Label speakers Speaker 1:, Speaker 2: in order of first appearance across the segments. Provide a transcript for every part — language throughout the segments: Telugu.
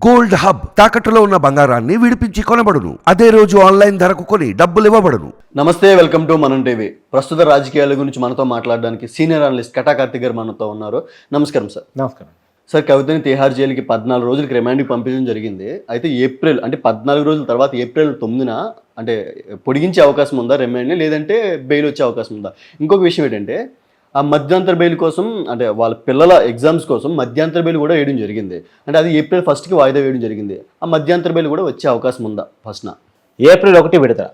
Speaker 1: గోల్డ్ హబ్ తాకట్టులో ఉన్న బంగారాన్ని విడిపించి కొనబడును. అదే రోజు ఆన్లైన్ ధరకు కొని డబ్బులు ఇవ్వబడును.
Speaker 2: నమస్తే, వెల్కమ్ టు మనం టీవీ. ప్రస్తుత రాజకీయాల గురించి మనతో మాట్లాడడానికి సీనియర్ అనలిస్ట్ కటా కార్తిక్ గారు మనతో ఉన్నారు. నమస్కారం సార్.
Speaker 3: నమస్కారం
Speaker 2: సార్, కవితని తిహార్ జైలుకి 14 రోజులకి రిమాండ్కి పంపించడం జరిగింది. అయితే ఏప్రిల్ అంటే 14 రోజుల తర్వాత ఏప్రిల్ 9న అంటే పొడిగించే అవకాశం ఉందా రిమాండ్ని, లేదంటే బెయిల్ వచ్చే అవకాశం ఉందా? ఇంకొక విషయం ఏంటంటే ఆ మధ్యంతర బెయిల్ కోసం అంటే వాళ్ళ పిల్లల ఎగ్జామ్స్ కోసం మధ్యంతర బెయిల్ కూడా వేయడం జరిగింది. అంటే అది ఏప్రిల్ 1కి వాయిదా వేయడం జరిగింది. ఆ మధ్యంతర బెయిల్ కూడా వచ్చే అవకాశం ఉందా? ఫస్ట్న
Speaker 3: ఏప్రిల్ 1 విడుదల.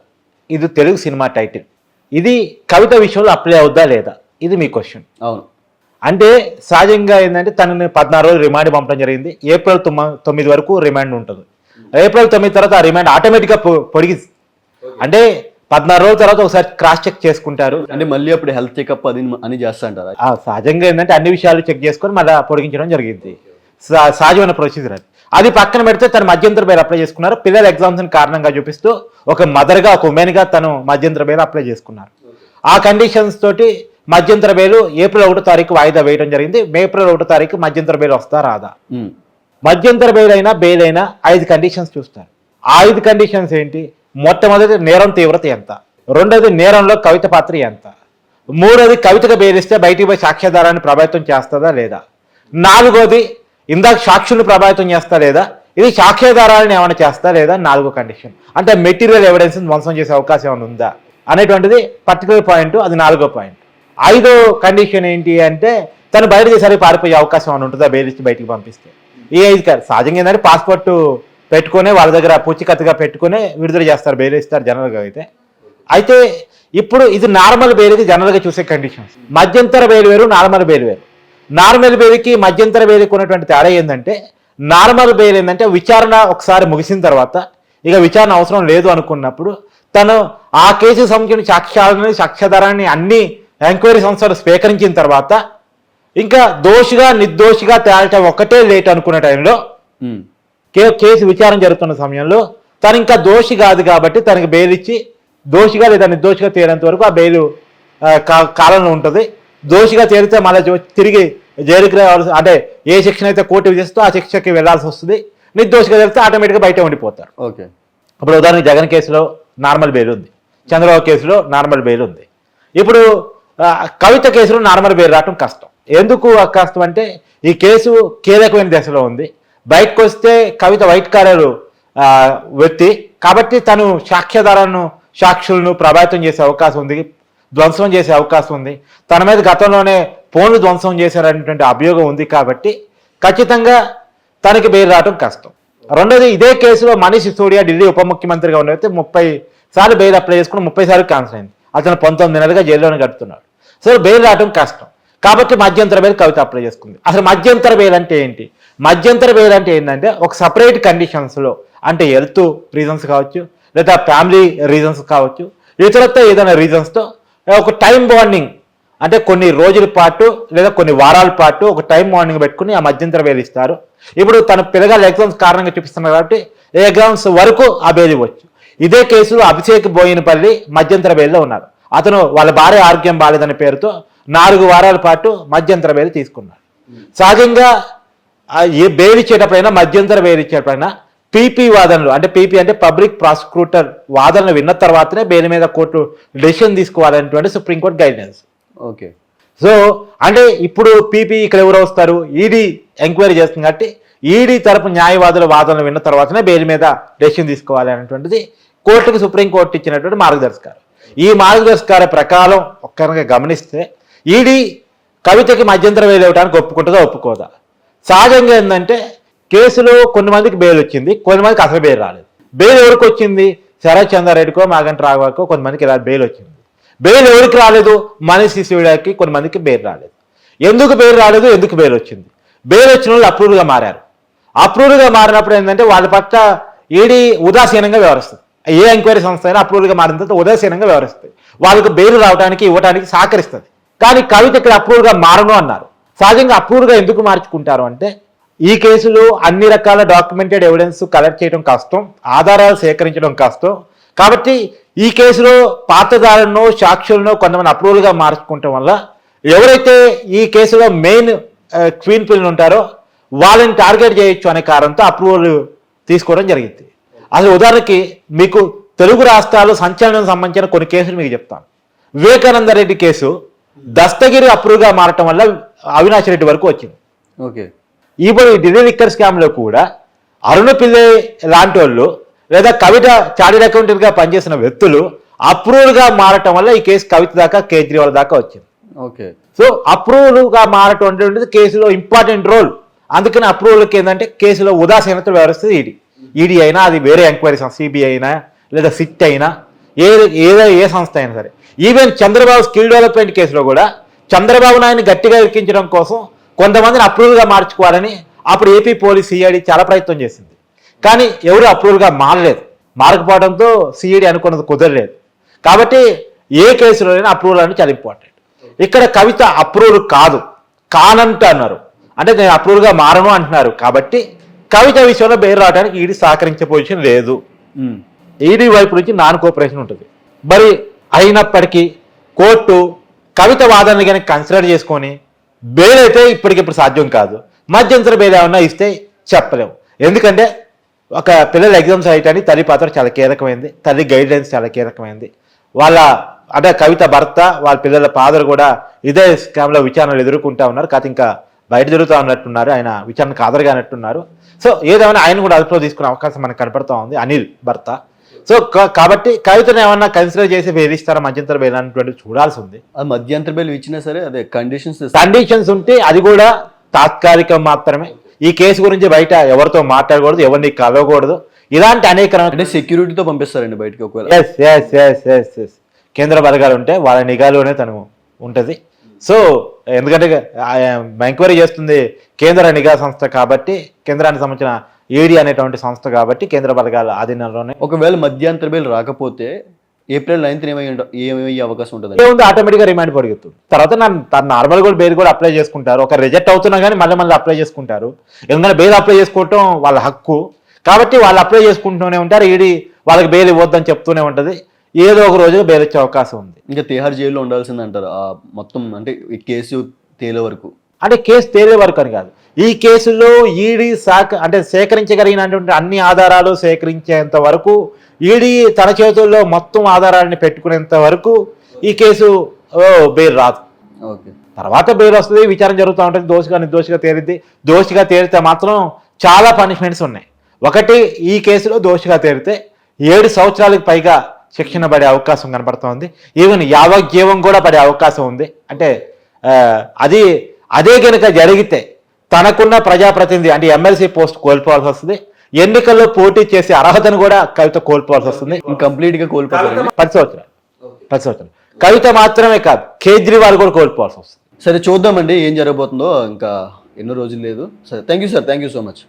Speaker 3: ఇది తెలుగు సినిమా టైటిల్. ఇది కవిత విషయంలో అప్లై అవుద్దా లేదా, ఇది మీ క్వశ్చన్.
Speaker 2: అవును.
Speaker 3: అంటే సహజంగా ఏంటంటే తనని 14 రోజులు రిమాండ్ పంపడం జరిగింది. ఏప్రిల్ 9 వరకు రిమాండ్ ఉంటుంది. ఏప్రిల్ 9 తర్వాత ఆ రిమాండ్ ఆటోమేటిక్గా పొడిగి అంటే 14 రోజుల తర్వాత ఒకసారి క్రాస్ చెక్ చేసుకుంటారు.
Speaker 2: అంటే మళ్ళీ అప్పుడు హెల్త్ చెకప్ అది అని చేస్తా అంటారా?
Speaker 3: సహజంగా ఏంటంటే అన్ని విషయాలు చెక్ చేసుకొని మళ్ళీ పొడిగించడం జరిగింది. సహజమైన ప్రొసీజర్ అది పక్కన పెడితే తను మధ్యంతర బెయిల్ అప్లై చేసుకున్నారు. పిల్లల ఎగ్జామ్స్ కారణంగా చూపిస్తూ ఒక మదర్గా ఒక ఉమెన్గా తను మధ్యంతర బెయిల్ అప్లై చేసుకున్నారు. ఆ కండిషన్స్ తోటి మధ్యంతర బెయిల్ ఏప్రిల్ 1 తారీఖు వాయిదా వేయడం జరిగింది. ఏప్రిల్ 1 తారీఖు మధ్యంతర బెయిల్ వస్తా రాదా? మధ్యంతర బెయిల్ అయినా బెయిల్ అయినా 5 కండిషన్స్ చూస్తారు. ఆ 5 కండిషన్స్ ఏంటి? మొట్టమొదటి, నేరం తీవ్రత ఎంత? రెండోది, నేరంలో కవిత పాత్ర ఎంత? మూడోది, కవితగా బెయిలిస్తే బయటికి పోయి సాక్ష్యాధారాన్ని ప్రభావితం చేస్తుందా లేదా? నాలుగోది, ఇందాక సాక్షులను ప్రభావితం చేస్తా లేదా, ఇది సాక్ష్యాధారాలను ఏమైనా చేస్తా లేదా? 4వ కండిషన్. అంటే మెటీరియల్ ఎవిడెన్స్ ధ్వంసం చేసే అవకాశం ఏమైనా ఉందా అనేటువంటిది పర్టికులర్ పాయింట్. అది 4వ పాయింట్. 5వ కండిషన్ ఏంటి అంటే తను బయట చేసరికి పారిపోయే అవకాశం ఏమైనా ఉంటుందా బెయిల్ ఇచ్చి బయటికి పంపిస్తే? ఈ 5 కాదు. సహజంగా ఏంటంటే పాస్పోర్ట్ పెట్టుకునే వాళ్ళ దగ్గర పూచికత్తుగా పెట్టుకునే విడుదల చేస్తారు, బెయిల్ ఇస్తారు జనరల్గా. అయితే ఇప్పుడు ఇది నార్మల్ బెయిల్కి జనరల్గా చూసే కండిషన్స్. మధ్యంతర బెయిల్ వేరు, నార్మల్ బెయిల్ వేరు. నార్మల్ బెయిల్కి మధ్యంతర బెయిల్కి ఉన్నటువంటి తేడా ఏంటంటే నార్మల్ బెయిల్ ఏంటంటే విచారణ ఒకసారి ముగిసిన తర్వాత ఇక విచారణ అవసరం లేదు అనుకున్నప్పుడు తను ఆ కేసుకు సంబంధించిన సాక్ష్యాలని సాక్ష్యాధారాన్ని అన్ని ఎంక్వైరీ సంస్థలు స్వీకరించిన తర్వాత ఇంకా దోషిగా నిర్దోషిగా తేల్చడం ఒకటే లేట్ అనుకున్న టైంలో కేసు విచారణ జరుగుతున్న సమయంలో తను ఇంకా దోషి కాదు కాబట్టి తనకి బెయిల్ ఇచ్చి దోషిగా లేదా నిర్దోషిగా తేలేంత వరకు ఆ బెయిల్ కాలంలో ఉంటుంది. దోషిగా తేలితే మళ్ళీ తిరిగి జైలుకి రావాల్సి, అంటే ఏ శిక్షణ అయితే కోర్టు విధిస్తూ ఆ శిక్షకి వెళ్లాల్సి వస్తుంది. నిర్దోషిగా తెలిస్తే ఆటోమేటిక్గా బయట ఉండిపోతారు.
Speaker 2: ఓకే.
Speaker 3: ఇప్పుడు ఉదాహరణకి జగన్ కేసులో నార్మల్ బెయిల్ ఉంది, చంద్రబాబు కేసులో నార్మల్ బెయిల్ ఉంది. ఇప్పుడు కవిత కేసులో నార్మల్ బెయిల్ రావడం కష్టం. ఎందుకు కష్టం అంటే ఈ కేసు కీలకమైన దశలో ఉంది. బయటకు వస్తే కవిత వైట్ కాలర్ వ్యక్తి కాబట్టి తను సాక్ష్యాధారాలను సాక్షులను ప్రభావితం చేసే అవకాశం ఉంది, ధ్వంసం చేసే అవకాశం ఉంది. తన మీద గతంలోనే ఫోన్లు ధ్వంసం చేశారనేటువంటి అభియోగం ఉంది కాబట్టి ఖచ్చితంగా తనకి బెయిల్ రావడం కష్టం. రెండోది, ఇదే కేసులో మనీష్ సిసోడియా ఢిల్లీ ఉప ముఖ్యమంత్రిగా ఉన్నైతే 30 సార్లు బెయిల్ అప్లై చేసుకుని 30 సార్లు క్యాన్సిల్ అయింది. అతను 19 నెలలుగా జైల్లోనే గడుపుతున్నాడు. సో బెయిల్ రావడం కష్టం కాబట్టి మధ్యంతర బెయిల్ కవిత అప్లై చేసుకుంది. అసలు మధ్యంతర బెయిల్ అంటే ఏంటి? మధ్యంతర బెయిల్ అంటే ఏంటంటే ఒక సపరేట్ కండిషన్స్లో, అంటే హెల్త్ రీజన్స్ కావచ్చు, లేదా ఫ్యామిలీ రీజన్స్ కావచ్చు, ఇతరత్తో ఏదైనా రీజన్స్తో ఒక టైం బాండింగ్, అంటే కొన్ని రోజుల పాటు లేదా కొన్ని వారాల పాటు ఒక టైం బాండింగ్ పెట్టుకుని ఆ మధ్యంతర బెయిల్ ఇస్తారు. ఇప్పుడు తన పిల్లగాళ్ళ ఎగ్జామ్స్ కారణంగా చూపిస్తున్నారు కాబట్టి ఎగ్జామ్స్ వరకు ఆ బెయిల్ ఇవ్వచ్చు. ఇదే కేసులో అభిషేక్ బోయినపల్లి మధ్యంతర బెయిల్లో ఉన్నారు. అతను వాళ్ళ భార్య ఆరోగ్యం బాలేదనే పేరుతో 4 వారాల పాటు మధ్యంతర బెయిల్ తీసుకున్నాడు. సహజంగా ఏ బెయిల్ ఇచ్చేటప్పుడైనా మధ్యంతర బెయిల్ ఇచ్చేటప్పుడైనా పీపీ వాదనలు, అంటే పీపీ అంటే పబ్లిక్ ప్రాసిక్యూటర్ వాదనలు విన్న తర్వాతనే బెయిల్ మీద కోర్టు డెసిషన్ తీసుకోవాలనేటువంటి సుప్రీంకోర్టు గైడ్లైన్స్.
Speaker 2: ఓకే.
Speaker 3: సో అంటే ఇప్పుడు పీపీ ఇక్కడ ఎవరు వస్తారు? ఈడీ ఎంక్వైరీ చేస్తుంది కాబట్టి ఈడీ తరపు న్యాయవాదుల వాదనలు విన్న తర్వాతనే బెయిల్ మీద డెసిషన్ తీసుకోవాలి అనేటువంటిది కోర్టుకు సుప్రీంకోర్టు ఇచ్చినటువంటి మార్గదర్శకాలు. ఈ మార్గదర్శకాల ప్రకారం ఒక్కరిగా గమనిస్తే ఈడీ కవితకి మధ్యంతర బెయిల్ ఇవ్వడానికి ఒప్పుకుంటుందా ఒప్పుకోదా? సహజంగా ఏంటంటే కేసులో కొంతమందికి బెయిల్ వచ్చింది, కొంతమందికి అసలు బెయిల్ రాలేదు. బెయిల్ ఎవరికి వచ్చింది? శరత్ చంద్రారెడ్డికో మాగంటి రాఘవకో కొంతమందికి ఇలా బెయిల్ వచ్చింది. బెయిల్ ఎవరికి రాలేదు? మనీష్ సిసోడియాకి కొంతమందికి బెయిల్ రాలేదు. ఎందుకు బెయిల్ రాలేదు, ఎందుకు బెయిల్ వచ్చింది? బెయిల్ వచ్చిన వాళ్ళు అప్రూవ్డ్గా మారారు. అప్రూవ్డ్గా మారినప్పుడు ఏంటంటే వాళ్ళ పట్ల ఈడీ ఉదాసీనంగా వ్యవహరిస్తుంది. ఏ ఎంక్వైరీ సంస్థ అయినా అప్రూవ్డ్గా మారిన తర్వాత ఉదాసీనంగా వ్యవహరిస్తుంది. వాళ్ళకి బెయిల్ రావడానికి ఇవ్వడానికి సహకరిస్తుంది. కానీ కవిత ఇక్కడ అప్రూవ్డ్గా మారను అన్నారు. సహజంగా అప్రూవ్డ్గా ఎందుకు మార్చుకుంటారు అంటే ఈ కేసులో అన్ని రకాల డాక్యుమెంటెడ్ ఎవిడెన్స్ కలెక్ట్ చేయడం కష్టం, ఆధారాలు సేకరించడం కష్టం. కాబట్టి ఈ కేసులో పాత్రదారులను సాక్షులను కొంతమంది అప్రూవల్గా మార్చుకోవటం వల్ల ఎవరైతే ఈ కేసులో మెయిన్ క్వీన్ పిల్లలు ఉంటారో వాళ్ళని టార్గెట్ చేయొచ్చు అనే కారణంతో అప్రూవల్ తీసుకోవడం జరిగింది. అసలు ఉదాహరణకి మీకు తెలుగు రాష్ట్రాలు సంచలనం సంబంధించిన కొన్ని కేసులు మీకు చెప్తాను. వివేకానంద రెడ్డి కేసు దస్తగిరి అప్రూవ్గా మారటం వల్ల అవినాష్ రెడ్డి వరకు వచ్చింది.
Speaker 2: ఓకే.
Speaker 3: ఇప్పుడు ఈ ఢిల్లీ లిక్కర్ స్కామ్లో కూడా అరుణ పిల్లై లాంటి వాళ్ళు లేదా కవిత చార్టెడ్ అకౌంటెంట్గా పనిచేసిన వ్యక్తులు అప్రూవ్గా మారటం వల్ల ఈ కేసు కవిత దాకా కేజ్రీవాల్ దాకా వచ్చింది.
Speaker 2: ఓకే.
Speaker 3: సో అప్రూవల్గా మారటం అనేది కేసులో ఇంపార్టెంట్ రోల్. అందుకని అప్రూవల్కి ఏంటంటే కేసులో ఉదాసీనత వ్యవహరిస్తుంది ఈడీ అయినా, అది వేరే ఎంక్వైరీ సంస్థ సిబిఐ అయినా లేదా సిట్ అయినా ఏ సంస్థ అయినా సరే. ఈవెన్ చంద్రబాబు స్కిల్ డెవలప్మెంట్ కేసులో కూడా చంద్రబాబు నాయుడిని గట్టిగా ఇరికించడం కోసం కొంతమందిని అప్రూవల్గా మార్చుకోవాలని అప్పుడు ఏపీ పోలీస్ సిఐడి చాలా ప్రయత్నం చేసింది. కానీ ఎవరు అప్రూవల్గా మారకపోవడంతో సిఐడి అనుకున్నది కుదరలేదు. కాబట్టి ఏ కేసులోనైనా అప్రూవల్ అనేది చాలా ఇంపార్టెంట్. ఇక్కడ కవిత అప్రూవల్ కానంట అన్నారు, అంటే నేను అప్రూవల్గా మారను అంటున్నారు. కాబట్టి కవిత విషయంలో బెయిల్ రావడానికి ఈడీ సహకరించే పొజిషన్ లేదు. ఈడీ వైపు నుంచి నాన్ కోఆపరేషన్ ఉంటుంది. మరి అయినప్పటికీ కోర్టు కవిత వాదనని కనుక కన్సిడర్ చేసుకొని బెయిల్ అయితే ఇప్పటికిప్పుడు సాధ్యం కాదు. మధ్యంతర బెయిల్ ఏమన్నా ఇస్తే చెప్పలేము. ఎందుకంటే ఒక పిల్లల ఎగ్జామ్స్ అయ్యటానికి తల్లి పాత్ర చాలా కీలకమైంది, తల్లి గైడ్ లైన్స్ చాలా కీలకమైంది. వాళ్ళ అంటే కవిత భర్త వాళ్ళ పిల్లల ఫాదర్ కూడా ఇదే స్కామ్లో విచారణలు ఎదుర్కొంటా ఉన్నారు. కాదు ఇంకా బయట జరుగుతూ ఉన్నట్టున్నారు, ఆయన విచారణకు హాజరుగానట్టున్నారు. సో ఏదేమైనా ఆయన కూడా అదుపులో తీసుకునే అవకాశం మనకు కనపడుతూ ఉంది, అనిల్ భర్త. సో కాబట్టి కవితను ఏమన్నా కన్సిడర్ చేసి వేధిస్తారా మధ్యంతర బెయిల్ అనేటువంటి చూడాల్సి ఉంది.
Speaker 2: అది మధ్యంతర బెయిల్ ఇచ్చినా సరే అదే
Speaker 3: కండిషన్స్ ఉంటే అది కూడా తాత్కాలికం మాత్రమే. ఈ కేసు గురించి బయట ఎవరితో మాట్లాడకూడదు, ఎవరిని కలవకూడదు, ఇలాంటి అనేక
Speaker 2: అంటే సెక్యూరిటీతో పంపిస్తారండి బయటకి ఒకవేళ.
Speaker 3: ఎస్ కేంద్ర బలగాలు ఉంటే వాళ్ళ నిఘాలోనే తను ఉంటుంది. సో ఎందుకంటే ఎంక్వైరీ చేస్తుంది కేంద్ర నిఘా సంస్థ కాబట్టి, కేంద్రానికి సంబంధించిన ఈడీ అనేటువంటి సంస్థ కాబట్టి కేంద్ర బలగాల ఆధీనంలోనే.
Speaker 2: ఒకవేళ మధ్యంతర బెయిల్ రాకపోతే ఏప్రిల్ 9th ఏమయ్యే అవకాశం ఉంటుంది?
Speaker 3: ఏముంది, ఆటోమేటిక్గా రిమాండ్ పొడిగుతుంది. తర్వాత నార్మల్ కూడా బెయిల్ కూడా అప్లై చేసుకుంటారు. ఒక రిజెక్ట్ అవుతున్నా కానీ మళ్ళీ అప్లై చేసుకుంటారు. ఎందుకంటే బెయిల్ అప్లై చేసుకోవటం వాళ్ళ హక్కు కాబట్టి వాళ్ళు అప్లై చేసుకుంటూనే ఉంటారు. ఈడీ వాళ్ళకి బెయిల్ ఇవ్వద్దని చెప్తూనే ఉంటుంది. ఏదో ఒక రోజు బెయిల్ వచ్చే అవకాశం ఉంది.
Speaker 2: ఇంకా తిహార్ జైల్లో ఉండాల్సింది అంటారు మొత్తం, అంటే ఈ కేసు తేలే వరకు.
Speaker 3: అంటే కేసు తేలే వరకు అని కాదు, ఈ కేసులో ఈడీ అంటే సేకరించగలిగినటువంటి అన్ని ఆధారాలు సేకరించేంత వరకు, ఈడీ తన చేతుల్లో మొత్తం ఆధారాన్ని పెట్టుకునేంత వరకు ఈ కేసు బెయిల్ రాదు.
Speaker 2: ఓకే.
Speaker 3: తర్వాత బెయిల్ వస్తుంది, విచారణ జరుగుతూ ఉంటుంది, దోషిగా నిర్దోషిగా తేలిద్ది. దోషిగా తేలితే మాత్రం చాలా పనిష్మెంట్స్ ఉన్నాయి. ఒకటి, ఈ కేసులో దోషిగా తేలితే 7 సంవత్సరాలకు పైగా శిక్షణ పడే అవకాశం కనబడుతోంది. ఈవెన్ యావజ్జీవం కూడా పడే అవకాశం ఉంది. అంటే అదే కనుక జరిగితే తనకున్న ప్రజాప్రతినిధి అంటే ఎమ్మెల్సీ పోస్ట్ కోల్పోవాల్సి వస్తుంది. ఎన్నికల్లో పోటీ చేసే అర్హతను కూడా కవిత కోల్పోవాల్సి వస్తుంది.
Speaker 2: కంప్లీట్ గా కోల్పోతారు.
Speaker 3: 10 సంవత్సరాలు కవిత మాత్రమే కాదు, కేజ్రీవాల్ కూడా కోల్పోవాల్సి వస్తుంది.
Speaker 2: సరే చూద్దామండి ఏం జరగబోతుందో, ఇంకా ఎన్నో రోజులు లేదు. సరే, thank you sir, thank you so much.